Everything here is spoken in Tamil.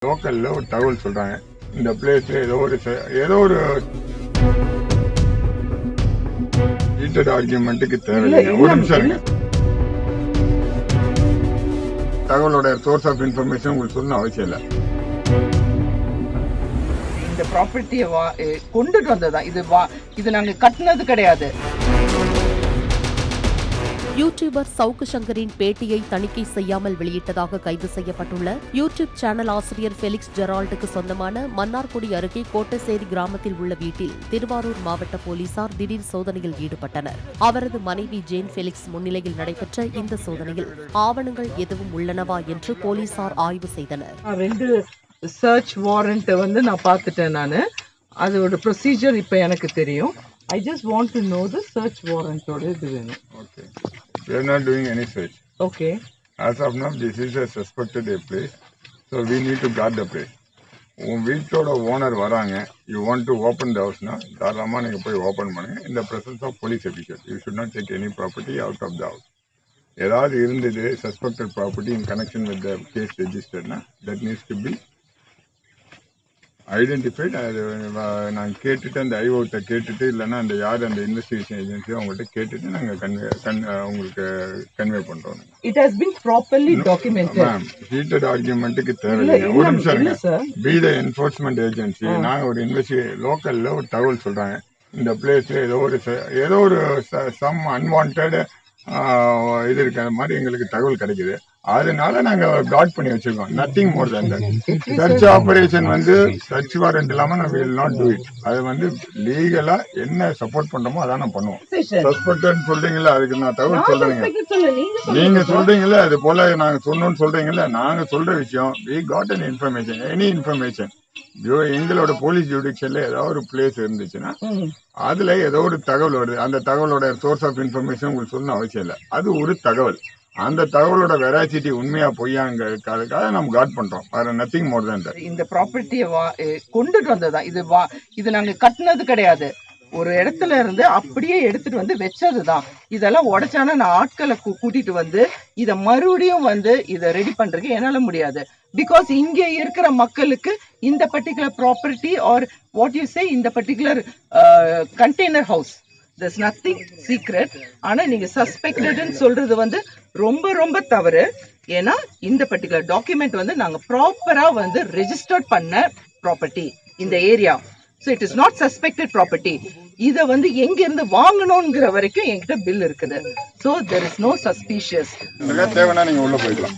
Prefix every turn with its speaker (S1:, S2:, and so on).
S1: லோக்கல்ல ஒரு தகவல் சொல்றாங்க, இந்த பிளேஸ்ல ஏதோ ஒரு ஹீட்டட் ஆர்கியூமெண்ட்டுக்கு தேவையில்லை. ஒரு நிமிஷம் இருங்க. தகவலோட சோர்ஸ் ஆஃப் இன்ஃபர்மேஷன் உங்களுக்கு சொல்லணும் அவசியம் இல்லை.
S2: இந்த ப்ராப்பர்ட்டியை கொண்டுட்டு வந்ததா இது நாங்க கட்டினது கிடையாது.
S3: யூடியூபர் சவுக்கு சங்கரின் பேட்டியை தணிக்கை செய்யாமல் வெளியிட்டதாக கைது செய்யப்பட்டுள்ள யூடியூப் சேனல் ஆசிரியர் ஃபெலிக்ஸ் ஜெரால்டுக்கு சொந்தமான மன்னார்குடி அருகே கோட்டசேரி கிராமத்தில் உள்ள வீட்டில் திருவாரூர் மாவட்ட போலீசார் திடீர் சோதனையில் ஈடுபட்டனர். அவரது மனைவி ஜேன் ஃபெலிக்ஸ் முன்னிலையில் நடைபெற்ற இந்த சோதனையில் ஆவணங்கள் எதுவும் உள்ளனவா என்று போலீசார் ஆய்வு செய்தனர்.
S2: 2 சர்ச் வாரண்ட் நான் பார்த்துட்டேன். அதோட ப்ரொசீஜர் இப்ப எனக்கு தெரியும். I just want to know the search warrant ஓட இது வேணும்.
S1: Okay. We are not doing any search.
S2: Okay.
S1: As of now, this is a suspected place, so we need to guard the place. உன் வீட்டோட ஓனர் வராங்க, you want to open the house, தாராளமாக நீங்கள் போய் ஓப்பன் பண்ணுங்க. In the presence of police officials, you should not take any property out of the house. ஏதாவது இருந்தது suspected property in connection with the case registered, that needs to be identified. அது நான் கேட்டுட்டு அந்த ஐஓட்ட கேட்டுட்டு இல்லைன்னா அந்த யார் அந்த இன்வெஸ்டிகேஷன் ஏஜென்சியோ அவங்கள்ட்ட கேட்டுட்டு நாங்கள் உங்களுக்கு கன்வே பண்றோம்.
S2: It has been properly documented.
S1: Ma'am, heated ஆர்கியூமெண்ட்டுக்கு தேவையில்லை. ஒரு நிமிஷம் இருங்க. Be the enforcement agency. நாங்கள் ஒரு லோக்கல்ல ஒரு தகவல் சொல்றாங்க, இந்த பிளேஸ்ல ஏதோ ஒரு சம் அன்வான்ட் இது இருக்கிற மாதிரி எங்களுக்கு தகவல் கிடைக்குது. அதனால நாங்க காட் பண்ணி வச்சிருக்கோம். Nothing more than that. Search operation search warrant இல்லாம நம்ம வில் நாட் டூ இட். அது லீகலா என்ன சப்போர்ட் பண்றோமோ அதான் நான் பண்ணுவோம். சஸ்பெக்டட் சொல்றீங்களா, அதுக்கு நான் தகவல் சொல்றேங்க. நீங்க சொல்றீங்களா அது போல நாங்க சொன்னோம்னு சொல்றீங்களா. நாங்க சொல்ற விஷயம் we got an information, any information. எங்களோட போலீஸ் ஜுடிஷியல்ல ஏதாவது ஒரு பிளேஸ் இருந்துச்சுன்னா அதுல ஏதோ ஒரு தகவல் வருது. அந்த தகவலோட சோர்ஸ் ஆஃப் இன்ஃபர்மேஷன் உங்களுக்கு சொல்லணும் அவசியம் இல்லை. அது ஒரு தகவல். அந்த தகவலோட வெராசிட்டி உண்மையா பொய்யாங்கிறதுக்காக நம்ம காட் பண்றோம். வேற நத்திங் மோர் தேன் தட். இந்த
S2: ப்ராப்பர்ட்டியை கொண்டுட்டு வந்ததா இது நாங்க கட்டினது கிடையாது. ஒரு இடத்துல இருந்து அப்படியே எடுத்துட்டு வந்து வச்சதுதான். இதெல்லாம் உடைச்சானா நான் ஆட்களை கூட்டிட்டு வந்து இதை மறுபடியும் இதை ரெடி பண்றதுக்கு என்னால முடியாது. பிகாஸ் இங்க இருக்கிற மக்களுக்கு இந்த particular property or what you say இந்த particular container house there's nothing secret. ஆனா நீங்க சஸ்பெக்டட்னு சொல்றது ரொம்ப ரொம்ப தவறு. ஏன்னா இந்த பர்டிகுலர் டாக்குமெண்ட் நாங்க ப்ராப்பரா ரெஜிஸ்டர்ட் பண்ண ப்ராப்பர்ட்டி இந்த area. So it is not suspected property. இத எங்க இருந்து வாங்கணும்ங்கற வரைக்கும் என்கிட்ட பில் இருக்குது. So there is no suspicious.
S1: தேவனா நீங்க உள்ள போய்க்கலாம்.